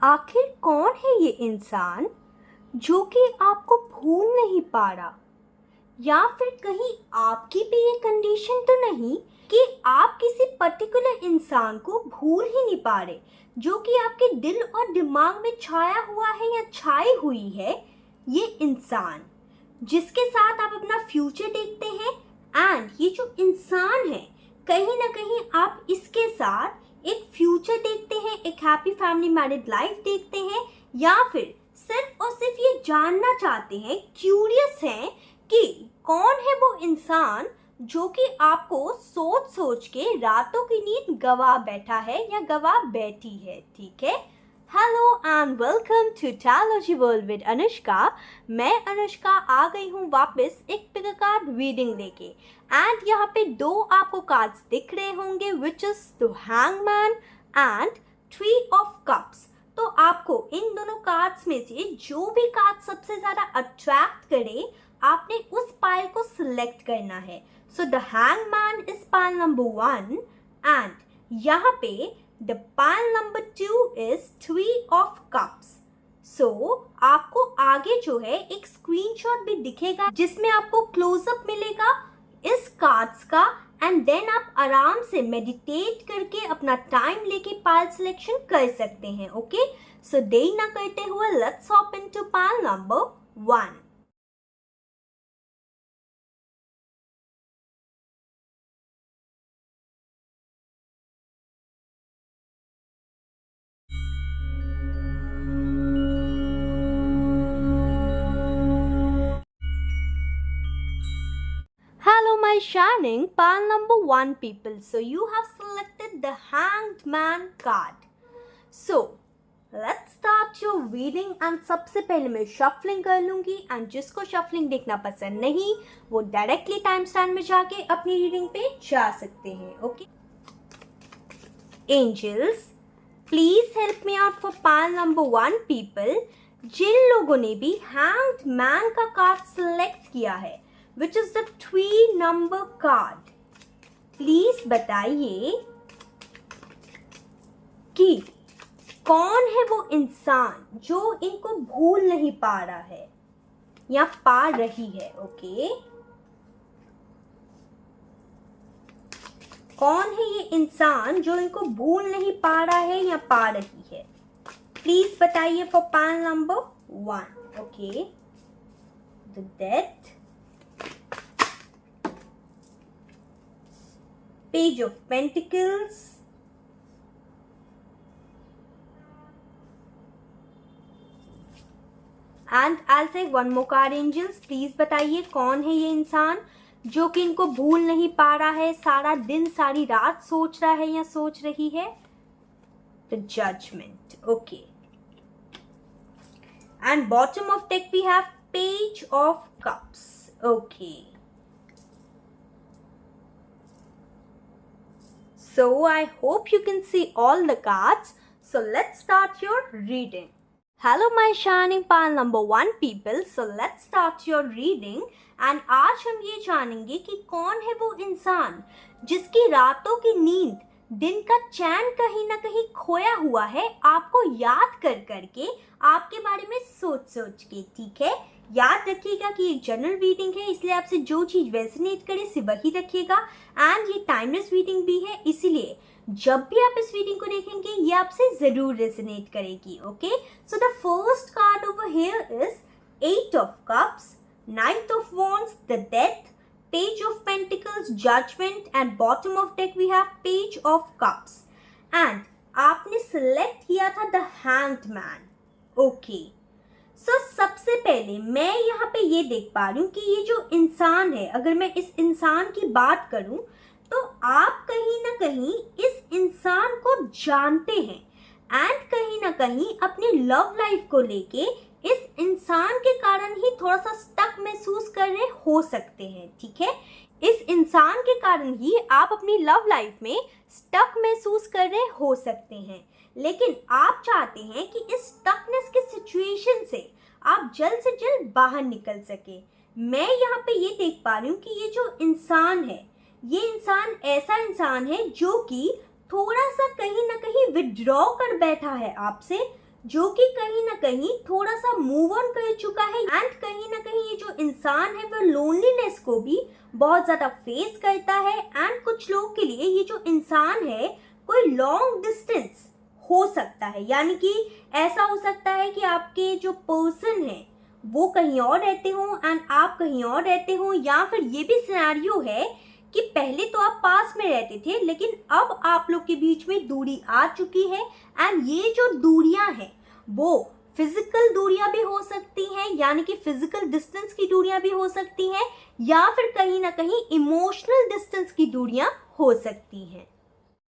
आखिर कौन है ये इंसान जो कि आपको भूल नहीं पा रहा? या फिर कहीं आपकी भी ये कंडीशन तो नहीं कि आप किसी पर्टिकुलर इंसान को भूल ही नहीं पा रहे, जो कि आपके दिल और दिमाग में छाया हुआ है या छाई हुई है ये इंसान जिसके साथ आप अपना फ्यूचर देखते हैं। एंड ये जो इंसान है कहीं ना कहीं आप इसके साथ एक फ्यूचर देखते हैं, एक हैप्पी फैमिली मैरिड लाइफ देखते हैं, या फिर सिर्फ और सिर्फ ये जानना चाहते हैं, क्यूरियस हैं कि कौन है वो इंसान जो कि आपको सोच सोच के रातों की नींद गवा बैठा है या गवा बैठी है। ठीक है, hello and welcome to Tarology world with Anushka. मैं अनुष्का आ गई हूँ वापस एक पिक कार्ड रीडिंग लेके। एंड यहाँ पे दो आपको कार्ड्स दिख रहे होंगे, which is the hangman and three of cups. तो आपको इन दोनों कार्ड्स में से जो भी कार्ड सबसे ज्यादा अट्रैक्ट करे आपने उस पाइल को सिलेक्ट करना है। So the hangman is pile number 1 and यहाँ पे the pile number 2 is 3 of cups. So आपको आगे जो है एक स्क्रीनशॉट भी दिखेगा जिसमें आपको क्लोजअप मिलेगा इस कार्ड्स का, एंड देन आप आराम से मेडिटेट करके अपना टाइम लेके पाइल सिलेक्शन कर सकते हैं। ओके, सो देरी ना करते हुए let's hop into pile number 1। Hello, my shining pile number 1 people. So you have selected the Hanged Man card. So let's start your reading. And सबसे पहले मैं shuffling कर लूँगी, and जिसको shuffling देखना पसंद नहीं वो directly time stand में जाके अपनी reading पे जा सकते हैं। Okay? Angels, please help me out for pile number 1 people. जिन लोगों ने भी Hanged Man का कार्ड select किया है, which is the 3 number card, please बताइए कि कौन है वो इंसान जो इनको भूल नहीं पा रहा है या पा रही है। ओके, कौन है ये इंसान जो इनको भूल नहीं पा रहा है या पा रही है, प्लीज बताइए for pile number 1। Okay, the death, Page of Pentacles, and I'll take one more card, angels. Please बताइए कौन है ये इंसान जो कि इनको भूल नहीं पा रहा है, सारा दिन सारी रात सोच रहा है या सोच रही है। The Judgment. Okay. And bottom of deck we have Page of Cups. Okay. So I hope you can see all the cards. So let's start your reading. Hello my shining pile number 1 people. So let's start your reading. And आज हम ये जानेंगे कि कौन है वो इंसान जिसकी रातों की नींद, दिन का चैन कहीं ना कहीं खोया हुआ है, आपको याद कर करके, आपके बारे में सोच सोच के। ठीक है, याद रखिएगा कि एक जनरल रीडिंग है, इसलिए आपसे जो चीज रेजोनेट करे सिर्फ वही रखिएगा। एंड ये टाइमलेस रीडिंग भी है, इसीलिए जब भी आप इस रीडिंग को देखेंगे ये आपसे जरूर रेजोनेट करेगी। Okay, so the first card over here is 8 of cups, night of wands, the death, Page of Pentacles, Judgment, and bottom of deck we have Page of Cups. And आपने select किया था the Hanged Man. Okay. So सबसे पहले मैं यहाँ पे ये देख पा रही हूँ कि ये जो इंसान है, अगर मैं इस इंसान की बात करूँ तो आप कहीं ना कहीं इस इंसान को जानते हैं, एंड कहीं ना कहीं अपनी लव लाइफ को लेके इस इंसान के कारण ही थोड़ा सा स्टक महसूस कर रहे हो सकते हैं। ठीक है, इस इंसान के कारण ही आप अपनी लव लाइफ में स्टक महसूस कर रहे हो सकते हैं, लेकिन आप चाहते हैं कि इस स्टकनेस के सिचुएशन से आप जल्द से जल्द बाहर निकल सके। मैं यहाँ पे ये देख पा रही हूँ कि ये जो इंसान है, ये इंसान ऐसा इंसान है जो कि थोड़ा सा कहीं ना कहीं विड्रॉ कर बैठा है आपसे, जो कि कहीं ना कहीं थोड़ा सा मूव ऑन कर चुका है, एंड कहीं ना कहीं ये जो इंसान है वो लोनलीनेस को भी बहुत ज़्यादा फेस करता है। एंड कुछ लोगों के लिए ये जो इंसान है कोई लॉन्ग डिस्टेंस हो सकता है, यानी कि ऐसा हो सकता है कि आपके जो पर्सन है वो कहीं और रहते हो एंड आप कहीं और रहते हो, या फिर ये भी सिनेरियो है कि पहले तो आप पास में रहते थे लेकिन अब आप लोग के बीच में दूरी आ चुकी है। एंड ये जो दूरियां हैं वो फिजिकल दूरियां भी हो सकती हैं, यानी कि फिजिकल डिस्टेंस की दूरियां भी हो सकती हैं, या फिर कहीं ना कहीं इमोशनल डिस्टेंस की दूरियां हो सकती हैं।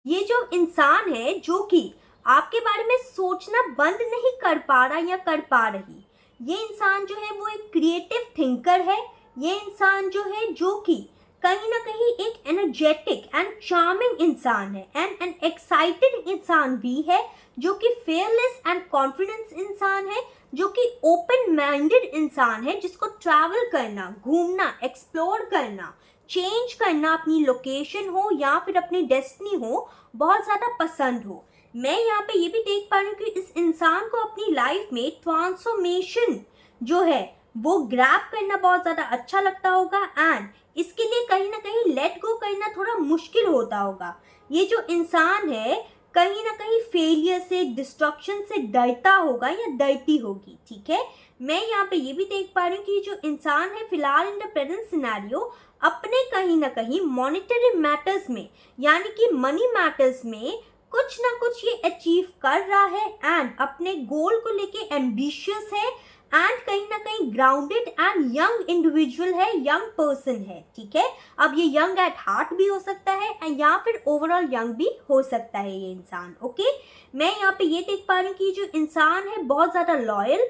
ये जो इंसान है जो कि आपके बारे में सोचना बंद नहीं कर पा रहा या कर पा रही, ये इंसान जो है वो एक क्रिएटिव थिंकर है। ये इंसान जो है जो कि कहीं ना कहीं एक एनर्जेटिक एंड चार्मिंग इंसान है, एंड एन एक्साइटेड इंसान भी है, जो कि फेयरलेस एंड कॉन्फिडेंस इंसान है, जो कि ओपन माइंडेड इंसान है, जिसको ट्रैवल करना, घूमना, एक्सप्लोर करना, चेंज करना, अपनी लोकेशन हो या फिर अपनी डेस्टिनी हो, बहुत ज़्यादा पसंद हो। मैं यहाँ पे ये भी देख पा रही हूँ कि इस इंसान को अपनी लाइफ में ट्रांसफॉर्मेशन जो है वो ग्रैब करना बहुत ज़्यादा अच्छा लगता होगा, एंड इसके लिए कहीं ना कहीं लेट गो करना थोड़ा मुश्किल होता होगा। ये जो इंसान है कहीं ना कहीं फेलियर से, डिस्ट्रक्शन से डरता होगा या डरती होगी, ठीक है। मैं यहाँ पे ये भी देख पा रही हूँ कि जो इंसान है फिलहाल इन द प्रेजेंट सिनेरियो अपने कहीं ना कहीं मॉनेटरी मैटर्स में, यानी कि मनी मैटर्स में कुछ ना कुछ ये अचीव कर रहा है, एंड अपने गोल को लेके एम्बिशियस है, एंड कहीं ना कहीं ग्राउंडेड एंड यंग इंडिविजुअल है, यंग पर्सन है, ठीक है। अब ये यंग एट हार्ट भी हो सकता है या फिर ओवरऑल यंग भी हो सकता है ये इंसान, ओके। मैं यहाँ पे ये देख पा रही हूँ कि जो इंसान है बहुत ज़्यादा लॉयल,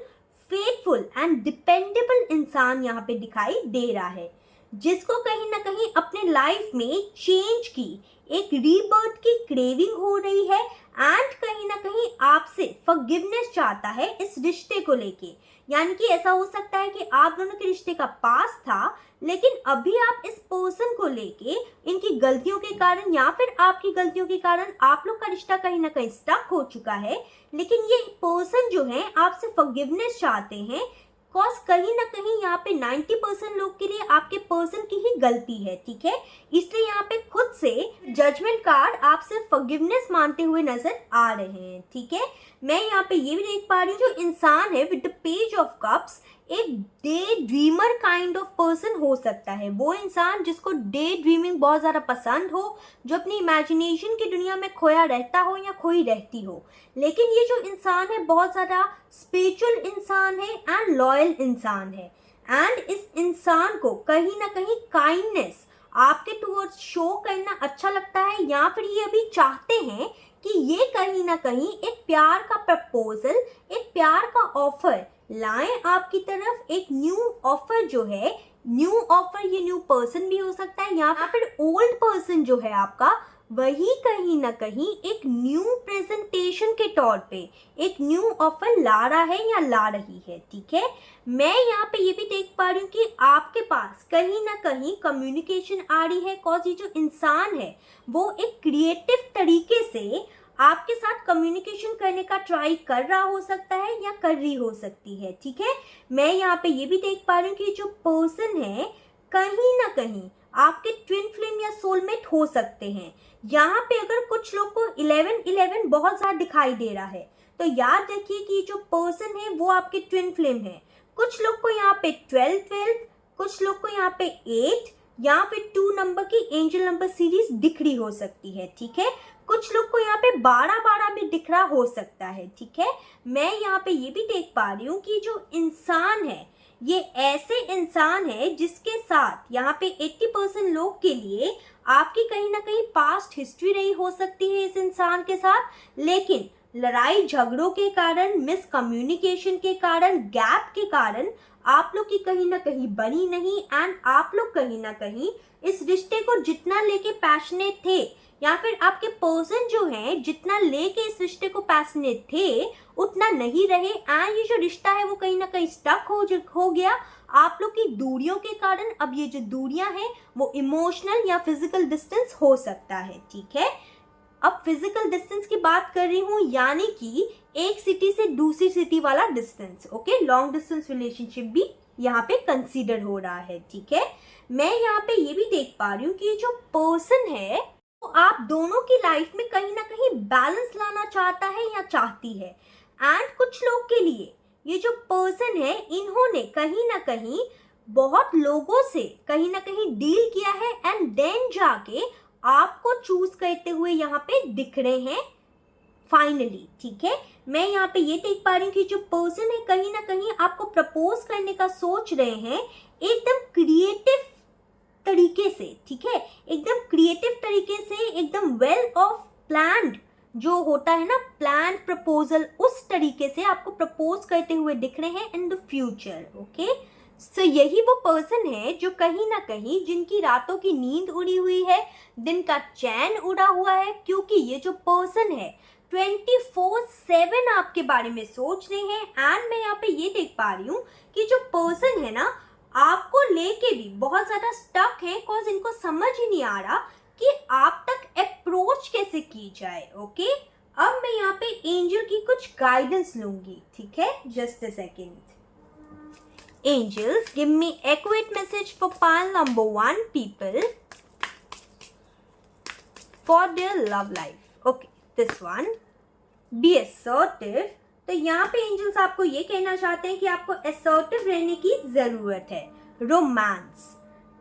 फेथफुल एंड डिपेंडेबल इंसान यहाँ पे दिखाई दे रहा है, जिसको कहीं ना कहीं अपने लाइफ में चेंज की, एक रीबर्थ की क्रेविंग हो रही है, एंड कहीं ना कहीं आपसे फॉरगिवनेस चाहता है इस रिश्ते को लेके। यानी कि ऐसा हो सकता है कि आप दोनों के रिश्ते का पास था, लेकिन अभी आप इस पर्सन को लेके इनकी गलतियों के कारण या फिर आपकी गलतियों के कारण आप लोग का रिश्ता कहीं ना कहीं स्टक हो चुका है, लेकिन ये पर्सन जो है आपसे फॉरगिवनेस चाहते हैं, कॉज कहीं ना कहीं यहाँ पे 90% लोग के लिए आपके पर्सन की ही गलती है, ठीक है। इसलिए यहाँ पे खुद से जजमेंट कार्ड आपसे फॉरगिवनेस मांगते हुए नजर आ रहे हैं, ठीक है। मैं यहाँ पे ये भी देख पा रही हूँ जो इंसान है with the page of cups एक day dreamer kind of person हो सकता है। वो इंसान जिसको डे ड्रीमिंग बहुत ज़्यादा पसंद हो, जो अपनी इमेजिनेशन की दुनिया में खोया रहता हो या खोई रहती हो। लेकिन ये जो इंसान है बहुत ज़्यादा स्पिरिचुअल इंसान है एंड लॉयल इंसान है, एंड इस इंसान को कहीं ना कहीं काइंडनेस आपके टूवर्ड्स शो करना अच्छा लगता है, या फिर ये अभी चाहते हैं कि ये कहीं ना कहीं एक प्यार का प्रपोजल, एक प्यार का ऑफर लाएं आपकी तरफ। एक न्यू ऑफर जो है, न्यू ऑफर ये न्यू पर्सन भी हो सकता है, या फिर ओल्ड पर्सन जो है आपका वही कहीं ना कहीं एक न्यू प्रेजेंटेशन के तौर पे एक न्यू ऑफर ला रहा है या ला रही है, ठीक है। मैं यहाँ पे ये भी देख पा रही हूँ कि आपके पास कहीं ना कहीं कम्युनिकेशन आ रही है, कॉज ये जो इंसान है वो एक क्रिएटिव तरीके से आपके साथ कम्युनिकेशन करने का ट्राई कर रहा हो सकता है या कर रही हो सकती है, ठीक है। मैं यहाँ पे ये भी देख पा रही हूँ कि जो पर्सन है कहीं ना कहीं आपके ट्विन फ्लेम या सोलमेट हो सकते हैं। यहाँ पे अगर कुछ लोग को 11-11 बहुत ज़्यादा दिखाई दे रहा है, तो याद रखिए कि जो पर्सन है वो आपके ट्विन फ्लेम है। कुछ लोग को यहाँ पे 12-12, कुछ लोग को यहाँ पे 8 या फिर 2 नंबर की एंजल नंबर सीरीज दिख रही हो सकती है, ठीक है। कुछ लोग को यहाँ पे 12-12 भी दिख रहा हो सकता है, ठीक है। मैं यहाँ पे ये भी देख पा रही हूँ कि जो इंसान है ये ऐसे इंसान है जिसके साथ यहाँ पे 80% लोग के लिए आपकी कहीं ना कहीं पास्ट हिस्ट्री रही हो सकती है इस इंसान के साथ, लेकिन लड़ाई झगड़ों के कारण, मिसकम्युनिकेशन के कारण, गैप के कारण आप लोग की कहीं ना कहीं बनी नहीं, एंड आप लोग कहीं ना कहीं इस रिश्ते को जितना लेके पैशनेट थे, या फिर आपके पर्सन जो हैं जितना लेके इस रिश्ते को पैशनेट थे उतना नहीं रहे, एंड ये जो रिश्ता है वो कहीं ना कहीं स्टक हो गया आप लोग की दूरियों के कारण। अब ये जो दूरियां हैं वो इमोशनल या फिजिकल डिस्टेंस हो सकता है, ठीक है। अब फिजिकल डिस्टेंस की बात कर रही हूँ, यानी कि एक सिटी से दूसरी सिटी वाला distance. Okay, long distance relationship भी यहाँ पे कंसीडर हो रहा है। ठीक है, मैं यहाँ पे ये भी देख पा रही हूँ कि जो पर्सन है वो आप दोनों की लाइफ में कहीं ना कहीं बैलेंस लाना चाहता है या चाहती है। एंड कुछ लोग के लिए ये जो पर्सन है, इन्होंने कहीं ना कहीं बहुत लोगों से कहीं ना कहीं डील किया है एंड देन जाके आपको चूज करते हुए यहाँ पे दिख रहे हैं फाइनली। ठीक है, मैं यहाँ पे ये देख पा रही हूँ कि जो पर्सन है कहीं ना कहीं आपको प्रपोज करने का सोच रहे हैं एकदम क्रिएटिव तरीके से। ठीक है, एकदम क्रिएटिव तरीके से, एकदम वेल ऑफ प्लान्ड जो होता है ना, प्लान प्रपोजल, उस तरीके से आपको प्रपोज करते हुए दिख रहे हैं इन द फ्यूचर। ओके, सो यही वो पर्सन है जो कहीं ना कहीं जिनकी रातों की नींद उड़ी हुई है, दिन का चैन उड़ा हुआ है, क्योंकि ये जो पर्सन है 24/7 आपके बारे में सोच रहे हैं। एंड मैं यहाँ पे ये देख पा रही हूँ कि जो पर्सन है ना, आपको लेके भी बहुत ज्यादा स्टक है, कॉज इनको समझ ही नहीं आ रहा कि आप तक अप्रोच कैसे की जाए। ओके, अब मैं यहाँ पे एंजल की कुछ गाइडेंस लूंगी। ठीक है, just a second. Angels, give me accurate message for pile number 1 people for their love life. Okay, this one. Be assertive. तो यहाँ पे एंजल्स आपको ये कहना चाहते हैं कि आपको assertive रहने की जरूरत है। रोमांस,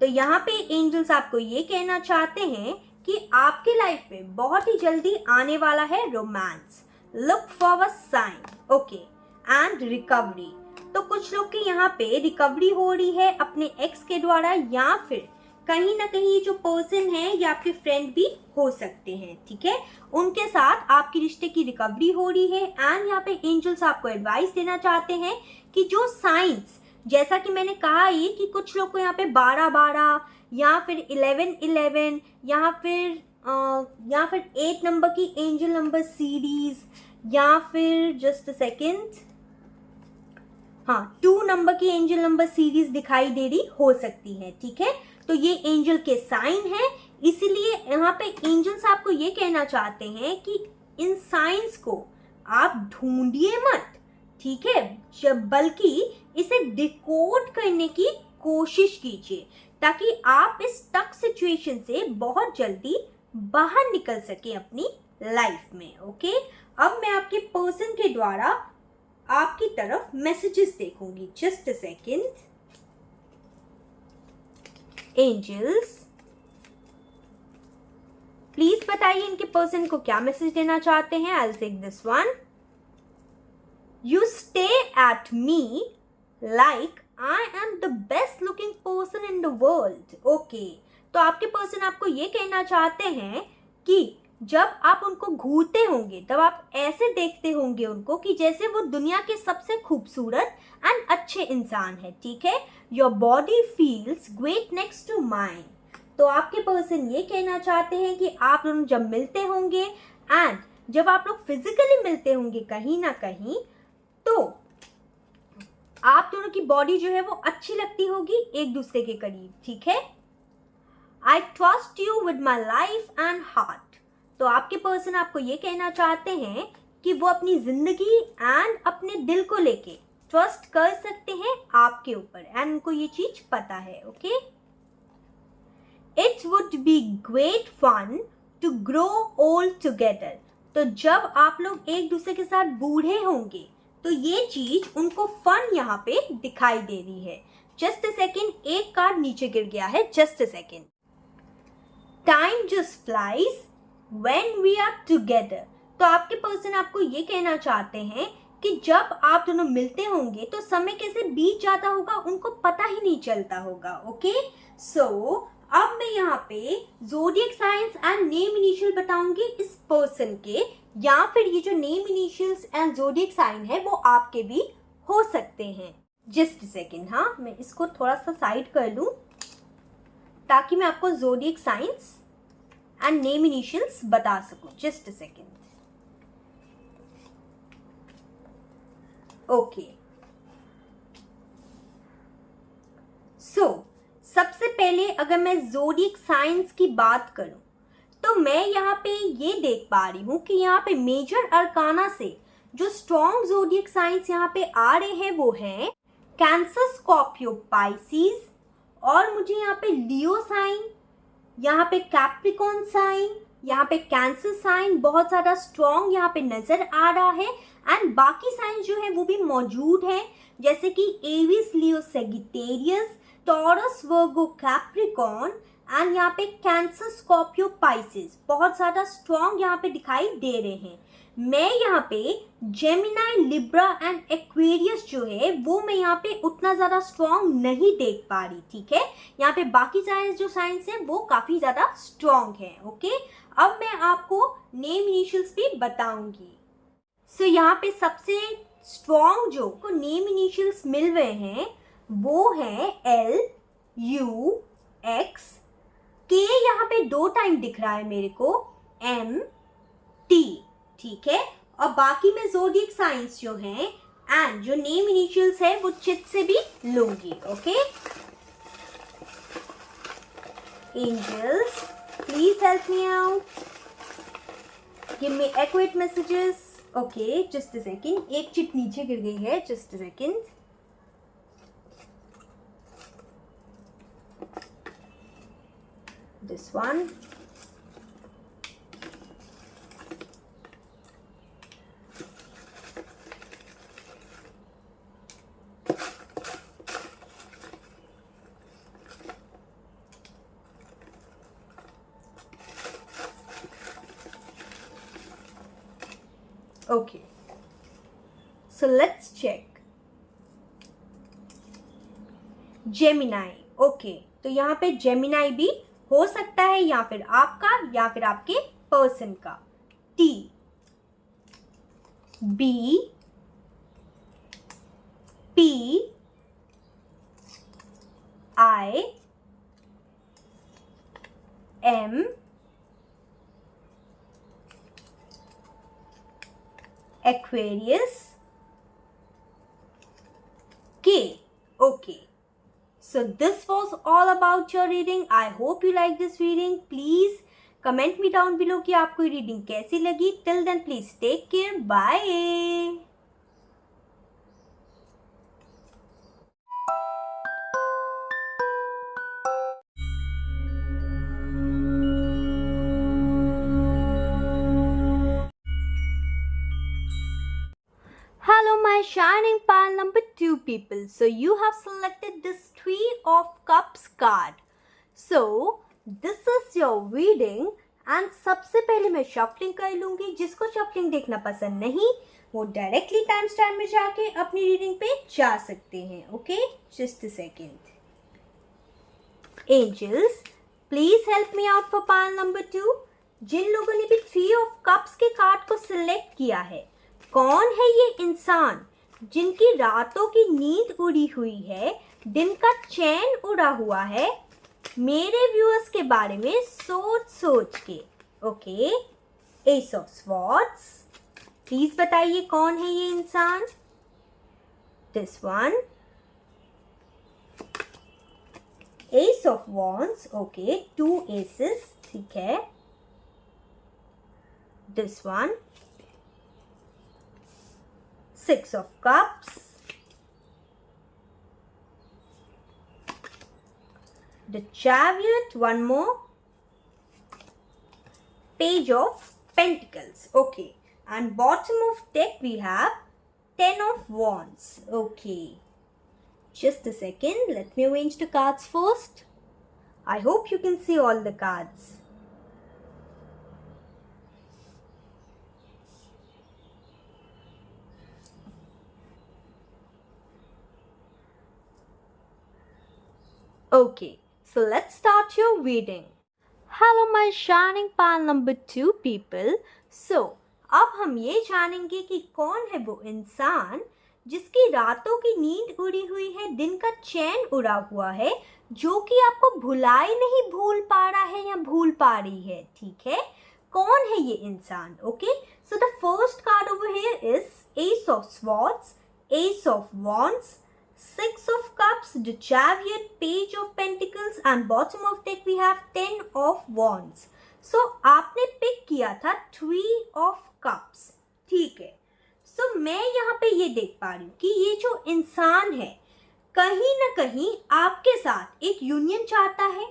तो यहाँ पे एंजल्स आपको ये कहना चाहते हैं कि आपके लाइफ में बहुत ही जल्दी आने वाला है romance. Look for a sign. Okay, and recovery, तो कुछ लोग के यहाँ पे रिकवरी हो रही है अपने एक्स के द्वारा, या फिर कहीं ना कहीं जो पर्सन है या आपके फ्रेंड भी हो सकते हैं। ठीक है, उनके साथ आपके रिश्ते की रिकवरी हो रही है। एंड यहाँ पे एंजल्स आपको एडवाइस देना चाहते हैं कि जो साइंस, जैसा कि मैंने कहा ये कि कुछ लोग को यहाँ पे 12-12 या फिर 11-11 या फिर 8 नंबर की एंजल नंबर सीरीज, या फिर जस्ट सेकेंड, हाँ 2 नंबर की एंजल नंबर सीरीज दिखाई दे रही हो सकती है। ठीक है, तो ये एंजल के साइन है, इसीलिए यहाँ पे एंजल्स आपको ये कहना चाहते हैं कि इन साइंस को आप ढूंढिए मत। ठीक है, बल्कि इसे डिकोड करने की कोशिश कीजिए ताकि आप इस टफ सिचुएशन से बहुत जल्दी बाहर निकल सके अपनी लाइफ में। ओके, अब मैं आपके पर्सन के द्वारा आपकी तरफ मैसेजेस देखूंगी। Just a second. Angels, please बताइए इनके पर्सन को क्या मैसेज देना चाहते हैं। I will take this one. You stay at me like I am the best looking person in the world. Okay, तो आपके पर्सन आपको ये कहना चाहते हैं कि जब आप उनको घूरते होंगे तब आप ऐसे देखते होंगे उनको कि जैसे वो दुनिया के सबसे खूबसूरत एंड अच्छे इंसान है। ठीक है, your body feels great next to mine. तो आपके पर्सन ये कहना चाहते हैं कि आप दोनों जब मिलते होंगे एंड जब आप लोग फिजिकली मिलते होंगे कहीं ना कहीं, तो आप दोनों की बॉडी जो है वो अच्छी लगती होगी एक दूसरे के करीब। ठीक है, I trust you with my life and heart. तो आपके पर्सन आपको ये कहना चाहते हैं कि वो अपनी जिंदगी एंड अपने दिल को लेके ट्रस्ट कर सकते हैं आपके ऊपर, एंड उनको ये चीज पता है। Okay, it would be great fun to grow old together. तो जब आप लोग एक दूसरे के साथ बूढ़े होंगे तो ये चीज उनको फन यहाँ पे दिखाई दे रही है। जस्ट अ सेकेंड, एक कार्ड नीचे गिर गया है। Just a second. Time just flies when we are together। तो आपके पर्सन आपको ये कहना चाहते हैं कि जब आप दोनों मिलते होंगे तो समय कैसे बीत जाता होगा उनको पता ही नहीं चलता होगा। ओके, सो अब मैं यहाँ पे zodiac science and name initial बताऊंगी इस पर्सन के, या फिर ये जो name initials and zodiac sign है वो आपके भी हो सकते हैं। जस्ट सेकेंड, हाँ मैं इसको थोड़ा सा साइड कर लूं ताकि मैं आपको zodiac science and name initials बता सकूं। Just a second. ओके, सो सबसे पहले अगर मैं ज़ोडिएक साइंस की बात करूं तो तो मैं यहाँ पे ये देख पा रही हूँ कि यहाँ पे मेजर अरकाना से जो स्ट्रॉन्ग ज़ोडिएक साइंस यहाँ पे आ रहे हैं वो हैं कैंसर, स्कॉर्पियो, पाइसिस, और मुझे यहाँ पे लियो साइन, यहाँ पे कैप्रिकॉर्न साइन, यहाँ पे कैंसर साइन बहुत ज़्यादा स्ट्रॉन्ग यहाँ पे नज़र आ रहा है। एंड बाकी साइन जो है वो भी मौजूद हैं, जैसे कि Aves, Leo, Sagittarius, taurus, Virgo, Capricorn, and यहाँ पे कैंसर, स्कॉर्पियो, पाइसिस बहुत ज़्यादा स्ट्रॉन्ग यहाँ पे दिखाई दे रहे हैं। मैं यहाँ पे जेमिनाई, लिब्रा एंड एक्वेरियस जो है वो मैं यहाँ पे उतना ज़्यादा स्ट्रॉन्ग नहीं देख पा रही, ठीक है। यहाँ पे बाकी साइंस जो साइंस है वो काफ़ी ज़्यादा स्ट्रॉन्ग है, ओके। अब मैं आपको नेम इनिशियल्स भी बताऊंगी। सो यहाँ पे सबसे स्ट्रॉन्ग जो को नेम इनिशियल्स मिल रहे हैं वो है L, U, X, K यहाँ पे 2 टाइम दिख रहा है मेरे को, M, T, ठीक है। और बाकी में ज़ोडिएक साइंस जो हैं एंड जो नेम इनिशियल्स है वो चिट से भी लूंगी, okay. Angels, please help me out, give me accurate messages. Okay, just a second, एक चिट नीचे गिर गई है, just a second. This one, okay, so let's check. Gemini, okay, तो यहाँ पे जेमिनाई भी हो सकता है या फिर आपका या फिर आपके पर्सन का। T, B, P, I, M, Aquarius, K. Okay, so this was all about your reading. I hope you like this reading. Please comment me down below कि आपको ये reading कैसी लगी. Till then, please take care. Bye. Hello my shining pile number 2 people. So you have selected this 3 of cups card. So this is your reading and सबसे पहले मैं shuffling कर लूँगी। जिसको शफलिंग देखना पसंद नहीं वो डायरेक्टली टाइम स्टैम्प में जाके अपनी रीडिंग पे जा सकते हैं, okay. Just a second. Angels, please help me out for pile number 2। जिन लोगों ने भी 3 ऑफ कप्स के कार्ड को सिलेक्ट किया है, कौन है ये इंसान जिनकी रातों की नींद उड़ी हुई है, दिन का चैन उड़ा हुआ है, मेरे व्यूअर्स के बारे में सोच सोच के, okay. Ace of swords, please बताइए कौन है ये इंसान। This one, ace of wands, okay, 2 aces, ठीक है। This one, 6 of cups, the chariot, one more, page of pentacles, okay, and bottom of deck we have 10 of wands, okay. Just a second, let me arrange the cards first. I hope you can see all the cards. Okay, so let's start your reading. Hello my shining pile number 2 people. So, अब हम ये जानेंगे कि कौन है वो इंसान जिसकी रातों की नींद उड़ी हुई है, दिन का चैन उड़ा हुआ है, जो कि आपको भुलाए नहीं भूल पा रहा है या भूल पा रही है, ठीक है। कौन है ये इंसान, okay. So the first card over here is S of swords, S of wands, 6 of cups, the chariot, page of pentacles, and bottom of deck we have 10 of wands. सो आपने पिक किया था 3 ऑफ कप्स, ठीक है। सो मैं यहाँ पे ये देख पा रही हूँ कि ये जो इंसान है कहीं ना कहीं आपके साथ एक यूनियन चाहता है,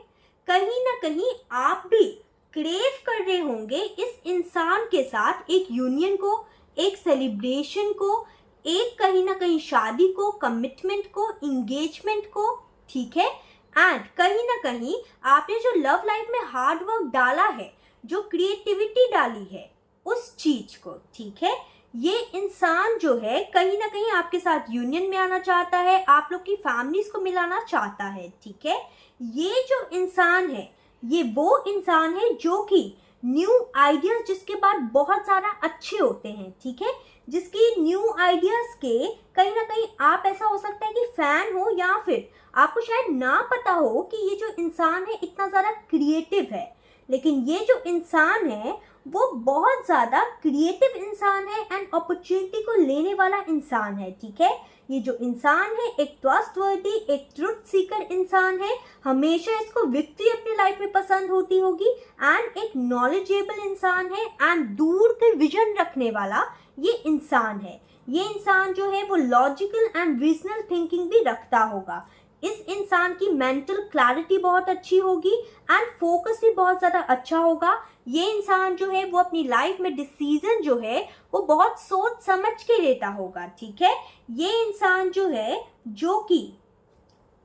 कहीं ना कहीं आप भी क्रेव कर रहे होंगे इस इंसान के साथ एक यूनियन को, एक सेलिब्रेशन को, एक कहीं ना कहीं शादी को, कमिटमेंट को, इंगेजमेंट को, ठीक है। एंड कहीं ना कहीं आपने जो लव लाइफ में हार्ड वर्क डाला है, जो क्रिएटिविटी डाली है उस चीज को, ठीक है, ये इंसान जो है कहीं ना कहीं आपके साथ यूनियन में आना चाहता है, आप लोग की फैमिलीज को मिलाना चाहता है, ठीक है। ये जो इंसान है ये वो इंसान है जो कि न्यू आइडियाज जिसके बाद बहुत ज़्यादा अच्छे होते हैं, ठीक है, जिसकी न्यू आइडियाज के कहीं ना कहीं आप ऐसा हो सकता है कि फैन हो, या फिर आपको शायद ना पता हो कि ये जो इंसान है इतना ज़्यादा क्रिएटिव है, लेकिन ये जो इंसान है वो बहुत ज़्यादा क्रिएटिव इंसान है एंड अपॉर्चुनिटी को लेने वाला इंसान है, ठीक है। ये जो इंसान है एक ट्रस्टवर्दी, एक ट्रुथ सीकर इंसान है, हमेशा इसको विक्ट्री अपनी लाइफ में पसंद होती होगी, एंड एक नॉलेजेबल इंसान है एंड दूर के विजन रखने वाला ये इंसान है। ये इंसान जो है वो लॉजिकल एंड रीजनल थिंकिंग भी रखता होगा। इस इंसान की मेंटल क्लैरिटी बहुत अच्छी होगी एंड फोकस भी बहुत ज़्यादा अच्छा होगा। ये इंसान जो है वो अपनी लाइफ में डिसीजन जो है वो बहुत सोच समझ के लेता होगा, ठीक है। ये इंसान जो है जो कि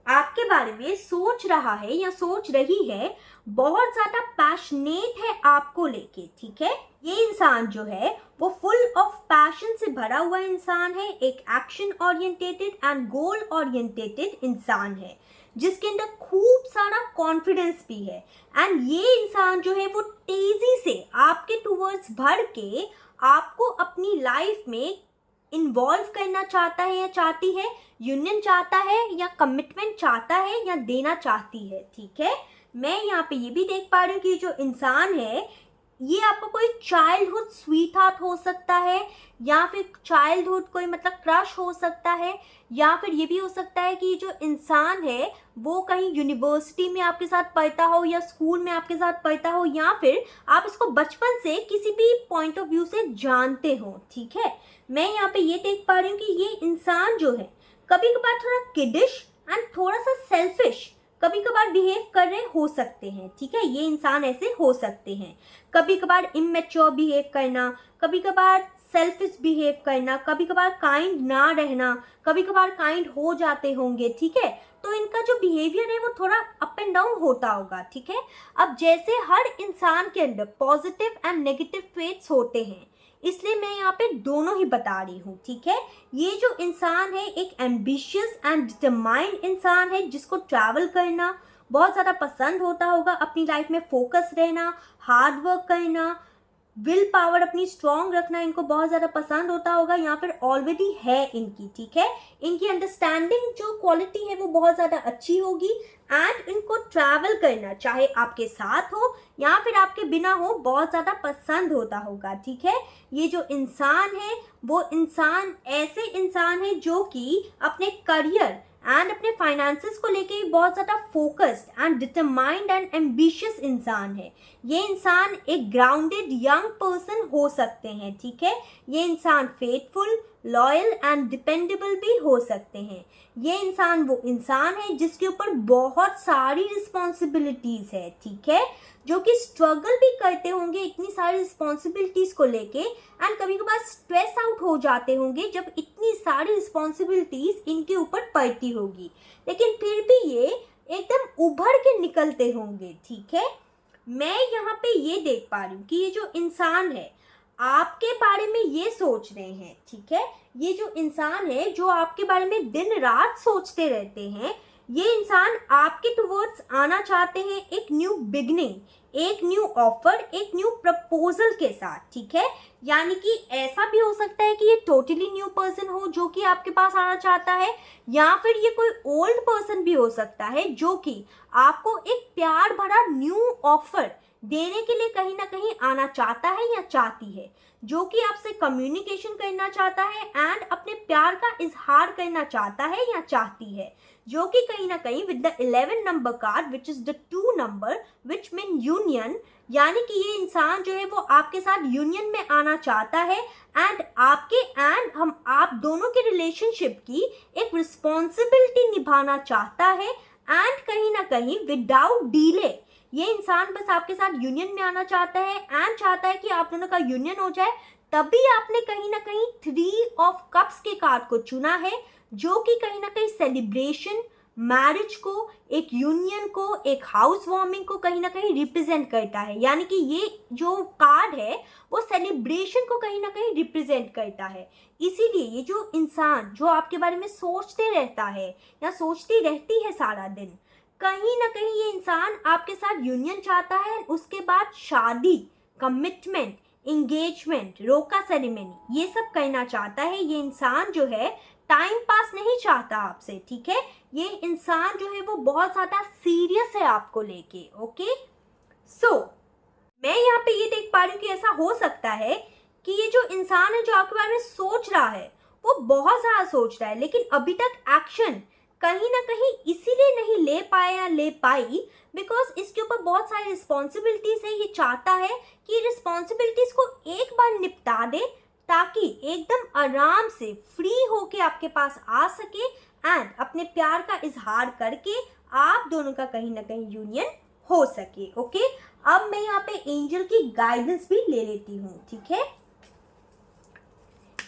आपके बारे में सोच रहा है या सोच रही है, बहुत ज़्यादा पैशनेट है आपको लेके, ठीक है। ये इंसान जो है वो फुल ऑफ पैशन से भरा हुआ इंसान है, एक action orientated and goal orientated इंसान है, जिसके अंदर खूब सारा कॉन्फिडेंस भी है। एंड ये इंसान जो है वो तेजी से आपके टूवर्ड्स बढ़ के आपको अपनी लाइफ में इन्वॉल्व करना चाहता है या चाहती है, यूनियन चाहता है या कमिटमेंट चाहता है या देना चाहती है, ठीक है। मैं यहाँ पे ये भी देख पा रही हूँ कि जो इंसान है ये आपका कोई चाइल्डहुड स्वीट हार्ट हो सकता है, या फिर चाइल्डहुड कोई मतलब क्रश हो सकता है, या फिर ये भी हो सकता है कि जो इंसान है वो कहीं यूनिवर्सिटी में आपके साथ पढ़ता हो या स्कूल में आपके साथ पढ़ता हो, या फिर आप इसको बचपन से किसी भी पॉइंट ऑफ व्यू से जानते हो, ठीक है। मैं यहाँ पे ये देख पा रही हूँ कि ये इंसान जो है कभी कभार थोड़ा किडिश एंड थोड़ा सा सेल्फिश कभी कभार बिहेव कर रहे हो सकते हैं, ठीक है। ये इंसान ऐसे हो सकते हैं, कभी कभार इमेच्योर बिहेव करना, कभी कभार सेल्फिश बिहेव करना, कभी कभार काइंड ना रहना, कभी कभार काइंड हो जाते होंगे, ठीक है। तो इनका जो बिहेवियर है वो थोड़ा अप एंड डाउन होता होगा, ठीक है। अब जैसे हर इंसान के अंदर पॉजिटिव एंड नेगेटिव ट्रेट्स होते हैं, इसलिए मैं यहाँ पे दोनों ही बता रही हूँ, ठीक है। ये जो इंसान है एक एम्बिशियस एंड डिटरमाइंड इंसान है, जिसको ट्रैवल करना बहुत ज़्यादा पसंद होता होगा, अपनी लाइफ में फोकस रहना, हार्ड वर्क करना, विल पावर अपनी स्ट्रॉन्ग रखना इनको बहुत ज़्यादा पसंद होता होगा, या फिर ऑलरेडी है इनकी, ठीक है। इनकी अंडरस्टैंडिंग जो क्वालिटी है वो बहुत ज़्यादा अच्छी होगी, एंड इनको ट्रैवल करना चाहे आपके साथ हो या फिर आपके बिना हो बहुत ज़्यादा पसंद होता होगा, ठीक है। ये जो इंसान है वो इंसान ऐसे इंसान है जो कि अपने करियर एंड अपने फाइनेंसेस को लेके बहुत ज़्यादा focused and determined and ambitious इंसान है। ये इंसान एक ग्राउंडेड यंग पर्सन हो सकते हैं, ठीक है। ये इंसान फेथफुल, लॉयल एंड डिपेंडेबल भी हो सकते हैं। ये इंसान वो इंसान है जिसके ऊपर बहुत सारी रिस्पॉन्सिबिलिटीज़ है, ठीक है, जो कि स्ट्रगल भी करते होंगे इतनी सारी रिस्पॉन्सिबिलिटीज़ को लेके, एंड कभी कभार स्ट्रेस आउट हो जाते होंगे जब इतनी सारी रिस्पॉन्सिबिलिटीज़ इनके ऊपर पड़ती होगी, लेकिन फिर भी ये एकदम उभर के निकलते होंगे, ठीक है। मैं यहाँ पे ये देख पा रही हूँ कि ये जो इंसान है आपके बारे में ये सोच रहे हैं, ठीक है। ये जो इंसान है जो आपके बारे में दिन रात सोचते रहते हैं, ये इंसान आपके टुवर्ड्स आना चाहते हैं एक न्यू बिगनिंग, एक न्यू ऑफर, एक न्यू प्रपोजल के साथ, ठीक है। यानी कि ऐसा भी हो सकता है कि ये टोटली न्यू पर्सन हो जो कि आपके पास आना चाहता है, या फिर ये कोई ओल्ड पर्सन भी हो सकता है जो कि आपको एक प्यार भरा न्यू ऑफर देने के लिए कहीं ना कहीं आना चाहता है या चाहती है, जो कि आपसे कम्युनिकेशन करना चाहता है एंड अपने प्यार प्यार का इजहार करना चाहता है या चाहती है, जो कि कहीं ना कहीं with the 11 number card which is the 2 number which mean union, यानी कि ये इंसान जो है वो आपके साथ यूनियन में आना चाहता है एंड आप दोनों के रिलेशनशिप की एक रिस्पॉन्सिबिलिटी निभाना चाहता है एंड कहीं ना कहीं विदाउट डिले ये इंसान बस आपके साथ यूनियन में आना चाहता है एंड चाहता है कि आप दोनों का यूनियन हो जाए। तभी आपने कहीं ना कहीं 3 ऑफ कप्स के कार्ड को चुना है, जो कि कहीं ना कहीं सेलिब्रेशन, मैरिज को, एक यूनियन को, एक हाउस वार्मिंग को कहीं ना कहीं रिप्रेजेंट करता है। यानी कि ये जो कार्ड है वो सेलिब्रेशन को कहीं ना कहीं रिप्रेजेंट करता है। इसीलिए ये जो इंसान जो आपके बारे में सोचते रहता है या सोचती रहती है सारा दिन, कहीं ना कहीं ये इंसान आपके साथ यूनियन चाहता है, उसके बाद शादी, कमिटमेंट, एंगेजमेंट, रोका सेरेमनी ये सब करना चाहता है। ये इंसान जो है टाइम पास नहीं चाहता आपसे, ठीक है। ये इंसान जो है वो बहुत ज्यादा सीरियस है आपको लेके, ओके। सो मैं यहाँ पे ये देख पा रही हूँ कि ऐसा हो सकता है कि ये जो इंसान है जो आपके बारे में सोच रहा है वो बहुत ज्यादा सोच रहा है, लेकिन अभी तक एक्शन कहीं ना कहीं इसीलिए नहीं ले पाया या ले पाई बिकॉज इसके ऊपर बहुत सारी रिस्पॉन्सिबिलिटीज है। ये चाहता है कि रिस्पॉन्सिबिलिटीज को एक बार निपटा दे ताकि एकदम आराम से फ्री होके आपके पास आ सके एंड अपने प्यार का इजहार करके आप दोनों का कहीं ना कहीं यूनियन हो सके, ओके। अब मैं यहाँ पे एंजल की गाइडेंस भी ले लेती हूँ, ठीक है।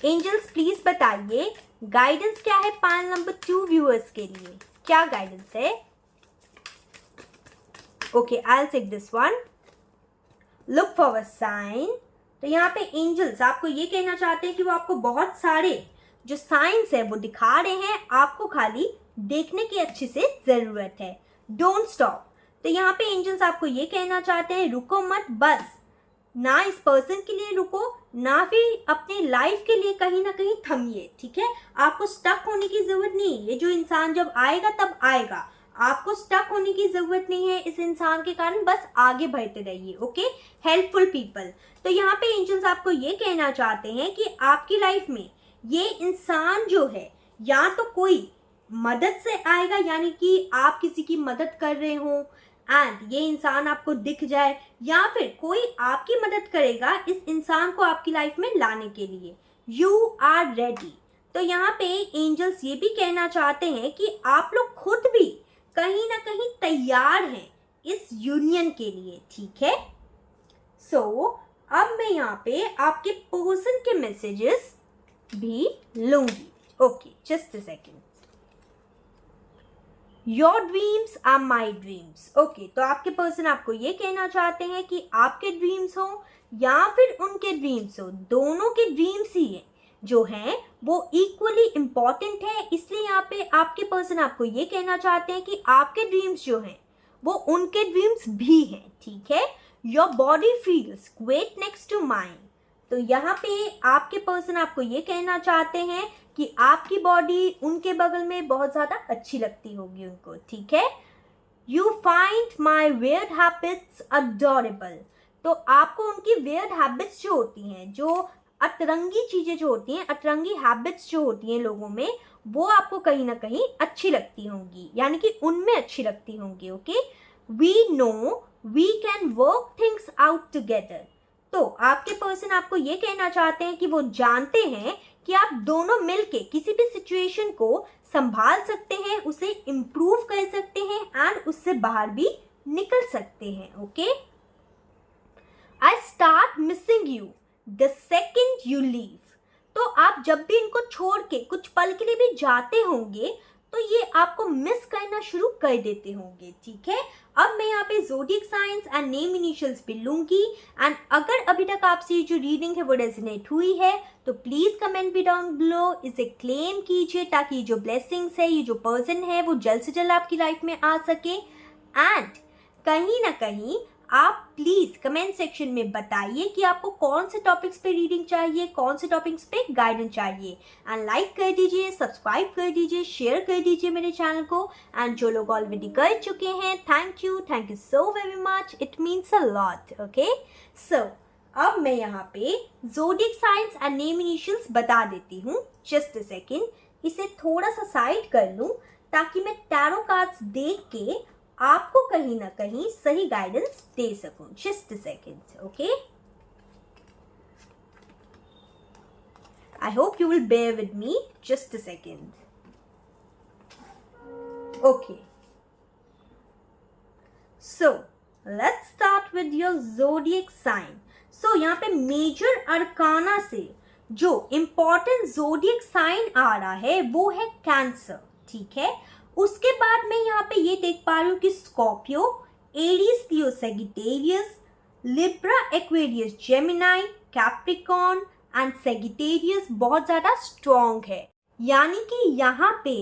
एंजल्स प्लीज बताइए गाइडेंस क्या है पाइल नंबर 2 व्यूअर्स के लिए, क्या गाइडेंस है? Okay, I will take this one. Look for a sign. तो यहाँ पे एंजल्स आपको ये कहना चाहते हैं कि वो आपको बहुत सारे जो साइंस है वो दिखा रहे हैं, आपको खाली देखने की अच्छे से जरूरत है। Don't stop. तो यहाँ पे एंजल्स आपको ये कहना चाहते हैं रुको मत, बस ना इस पर्सन के लिए रुको ना फिर अपने लाइफ के लिए कहीं ना कहीं थमिए, ठीक है। आपको स्टक होने की जरूरत नहीं है। ये जो इंसान जब आएगा तब आएगा, आपको स्टक होने की जरूरत नहीं है इस इंसान के कारण, बस आगे बढ़ते रहिए, ओके। Helpful people. तो यहाँ पे एंजल्स आपको ये कहना चाहते हैं कि आपकी लाइफ में ये इंसान जो है या तो कोई मदद से आएगा, यानी कि आप किसी की मदद कर रहे हो एंड ये इंसान आपको दिख जाए, या फिर कोई आपकी मदद करेगा इस इंसान को आपकी लाइफ में लाने के लिए। You are ready. तो यहाँ पे एंजल्स ये भी कहना चाहते हैं कि आप लोग खुद भी कहीं ना कहीं तैयार हैं इस यूनियन के लिए, ठीक है। सो अब मैं यहाँ पे आपके पर्सन के मैसेजेस भी लूंगी, okay. Just a second. Your dreams are my dreams, okay. तो आपके पर्सन आपको ये कहना चाहते हैं कि आपके ड्रीम्स हो या फिर उनके ड्रीम्स हो, दोनों के ड्रीम्स ही जो हैं वो इक्वली इम्पॉर्टेंट है। इसलिए यहाँ पे आपके पर्सन आपको ये कहना चाहते हैं कि आपके ड्रीम्स जो हैं वो उनके ड्रीम्स भी हैं, ठीक है। Your body feels great next to mind. तो यहाँ पे आपके पर्सन आपको ये कहना चाहते हैं कि आपकी बॉडी उनके बगल में बहुत ज़्यादा अच्छी लगती होगी उनको, ठीक है। You find my weird habits adorable. तो आपको उनकी वियर्ड हैबिट्स जो होती हैं, जो अतरंगी चीज़ें जो होती हैं, अतरंगी हैबिट्स जो होती हैं लोगों में, वो आपको कहीं ना कहीं अच्छी लगती होंगी, यानी कि उनमें अच्छी लगती होंगी, okay. We know we can work things out together. तो आपके पर्सन आपको ये कहना चाहते हैं कि वो जानते हैं कि आप दोनों मिलके किसी भी सिचुएशन को संभाल सकते हैं, उसे इम्प्रूव कर सकते हैं एंड उससे बाहर भी निकल सकते हैं, okay. I start missing you the second you leave. तो आप जब भी इनको छोड़ के कुछ पल के लिए भी जाते होंगे तो ये आपको मिस करना शुरू कर देते होंगे, ठीक है। अब मैं यहाँ पे zodiac science and name initials भी लूंगी एंड अगर अभी तक आपसे ये जो रीडिंग है वो रेजोनेट हुई है तो प्लीज कमेंट भी डाउन बिलो, इसे क्लेम कीजिए ताकि ये जो ब्लेसिंग्स है, ये जो पर्सन है वो जल्द से जल्द आपकी लाइफ में आ सके। एंड कहीं ना कहीं आप प्लीज कमेंट सेक्शन में बताइए कि आपको कौन से टॉपिक्स पे रीडिंग चाहिए, कौन से टॉपिक्स पे गाइडेंस चाहिए। एंड लाइक कर दीजिए, सब्सक्राइब कर दीजिए, शेयर कर दीजिए मेरे चैनल को। एंड जो लोग ऑलरेडी कर चुके हैं, thank you so very much, it means a lot, okay. So अब मैं यहाँ पे zodiac science and name initials बता देती हूँ। जस्ट अ सेकेंड, इसे थोड़ा सा साइड कर लूँ ताकि मैं टैरो कार्ड्स देख के आपको कहीं ना कहीं सही गाइडेंस दे सकूं। Just a second, okay. I hope you will bear with me. Just a second. Okay. So, let's start with your zodiac sign. So, यहाँ पे मेजर अरकाना से जो इम्पॉर्टेंट zodiac साइन आ रहा है वो है कैंसर, ठीक है। उसके बाद मैं यहाँ पे ये देख पा रही हूँ कि Scorpio, Aries, Leo, Sagittarius, Libra, Aquarius, Gemini, Capricorn and Sagittarius बहुत ज़्यादा स्ट्रॉन्ग है। यानी कि यहाँ पे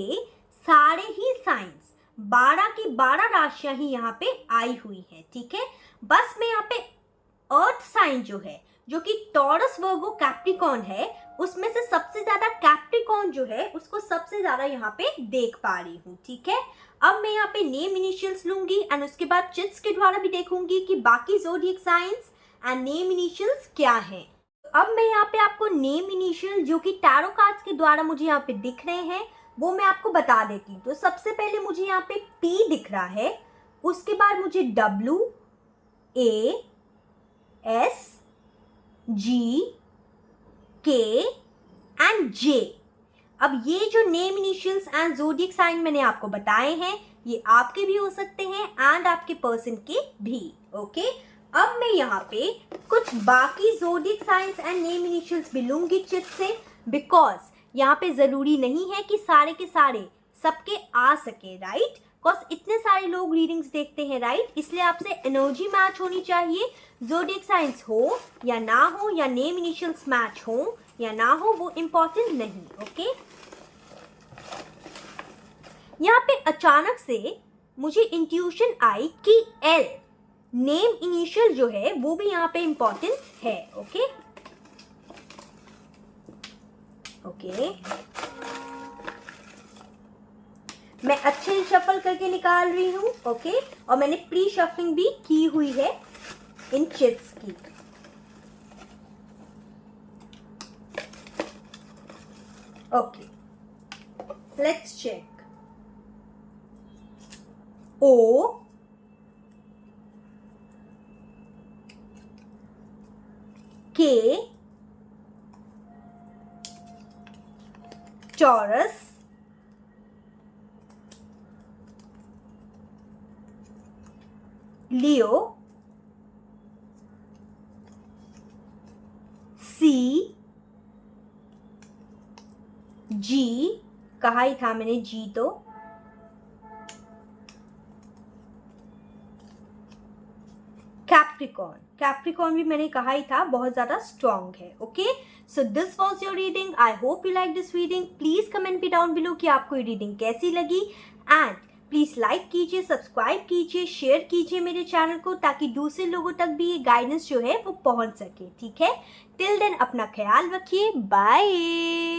सारे ही साइंस 12 की 12 राशियां ही यहाँ पे आई हुई हैं, ठीक है। बस मैं यहाँ पे अर्थ साइन जो है, जो कि टॉरस, वर्गो, कैप्रिकॉर्न है, उसमें से सबसे ज़्यादा कैप्रिकॉर्न जो है उसको सबसे ज़्यादा यहाँ पे देख पा रही हूँ, ठीक है। अब मैं यहाँ पे नेम इनिशियल्स लूंगी एंड उसके बाद चिट्स के द्वारा भी देखूंगी कि बाकी zodiac science and name initials क्या हैं। अब मैं यहाँ पे आपको नेम इनिशियल जो कि टैरो कार्ड्स के द्वारा मुझे यहाँ पे दिख रहे हैं वो मैं आपको बता देती हूँ। तो सबसे पहले मुझे यहाँ पे P दिख रहा है, उसके बाद मुझे W, A, S, G, K and J। अब ये जो name initials and zodiac sign मैंने आपको बताए हैं ये आपके भी हो सकते हैं एंड आपके पर्सन के भी, ओके। अब मैं यहाँ पे कुछ बाकी zodiac science and name initials भी लूंगी चिट से, बिकॉज यहाँ पे ज़रूरी नहीं है कि सारे के सारे सबके आ सके, राइट। बिकॉज इतने सारे लोग रीडिंग्स देखते हैं, राइट। इसलिए आपसे एनर्जी मैच होनी चाहिए। ज़ोडिएक साइंस हो या ना हो या नेम इनिशियल्स मैच हो या ना हो वो इम्पॉर्टेंट नहीं, ओके। यहाँ पे अचानक से मुझे इंट्यूशन आई कि L नेम इनिशियल जो है वो भी यहाँ पे इम्पॉर्टेंट है, ओके ओके। मैं अच्छे से शफल करके निकाल रही हूँ, ओके। और मैंने प्री शफलिंग भी की हुई है इन चिट्स की। Okay, let's check. O, K, Taurus, Leo, C, G, कहा ही था मैंने G तो, कैप्रिकॉर्न भी मैंने कहा ही था बहुत ज़्यादा स्ट्रॉन्ग है, okay. So this was your reading. I hope you like this reading. Please comment भी डाउन बिलो कि आपको ये रीडिंग कैसी लगी एंड प्लीज़ लाइक कीजिए, सब्सक्राइब कीजिए, शेयर कीजिए मेरे चैनल को ताकि दूसरे लोगों तक भी ये गाइडेंस जो है वो पहुंच सके, ठीक है। टिल देन अपना ख्याल रखिए, बाय।